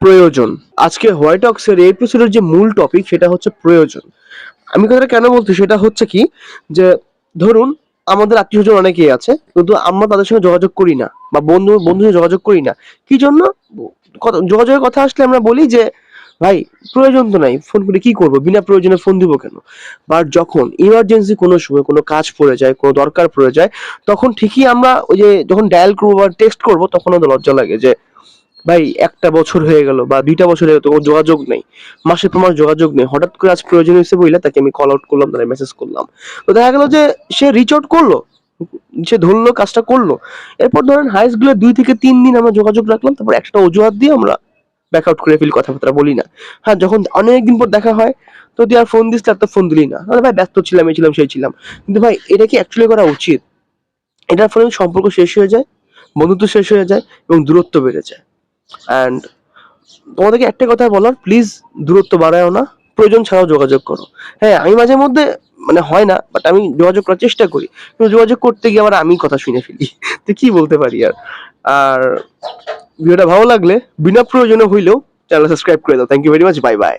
প্রয়োজন। আজকে হোয়াইট টক্সের এই এপিসোডের যে মূল টপিক সেটা হচ্ছে প্রয়োজন। আমি কথাটা কেন বলছি সেটা হচ্ছে কি, যে ধরুন আমাদের আত্মীয় স্বজন অনেকেই আছে কিন্তু আমরা তাদের সঙ্গে যোগাযোগ করি না, বা বন্ধুর সঙ্গে যোগাযোগ করি না। কি জন্য? যোগাযোগের কথা আসলে আমরা বলি যে ভাই প্রয়োজন তো নাই, ফোন করে কি করবো, বিনা প্রয়োজনে ফোন দিব কেন। বা যখন ইমার্জেন্সি কোনো সময় কোনো কাজ পড়ে যায়, কোনো দরকার পড়ে যায়, তখন ঠিকই আমরা ওই যে যখন ডায়াল করবো বা টেক্সট করবো তখন আমাদের লজ্জা লাগে যে ভাই একটা বছর হয়ে গেল বা 2টা বছর হয়ে গেল, কোনো যোগাযোগ নেই, মাসের পর মাস যোগাযোগ নেই, হঠাৎ করে আজ প্রয়োজন হয়েছে বইলে তাকে আমি কল আউট করলাম, তাহলে মেসেজ করলাম। তো দেখা গেল যে সে রিচ আউট করলো, সে ধরলো, কাজটা করলো। এরপর ধরেন হাইস্ট গুলো 2 থেকে 3 দিন আমরা যোগাযোগ রাখলাম, তারপর একটা অজুহাত দিয়ে আমরা ব্যাক আউট করে ফেলি, কথাবার্তা বলি না। হ্যাঁ, যখন অনেকদিন পর দেখা হয় তো তুই আর ফোন দিস, তার তো ফোন দিলি না, ভাই ব্যস্ত ছিলাম, এই ছিলাম সেই ছিলাম। কিন্তু ভাই এটা কি অ্যাকচুয়ালি করা উচিত? এটার ফলে সম্পর্ক শেষ হয়ে যায়, বন্ধুত্ব শেষ হয়ে যায় এবং দূরত্ব বেড়ে যায়। অ্যান্ড তোমাদেরকে একটা কথা বলার, প্লিজ দূরত্ব বাড়ায়ও না, প্রয়োজন ছাড়াও যোগাযোগ করো। হ্যাঁ, আমি মাঝে মধ্যে মানে হয় না, বাট আমি যোগাযোগ করার চেষ্টা করি, কিন্তু যোগাযোগ করতে গিয়ে আবার আমি কথা শুনে ফেলি। তো কি বলতে পারি আর। আর ভিডিওটা ভালো লাগলে বিনা প্রয়োজনে হইলেও চ্যানেল সাবস্ক্রাইব করে দাও। Thank you very much, bye by.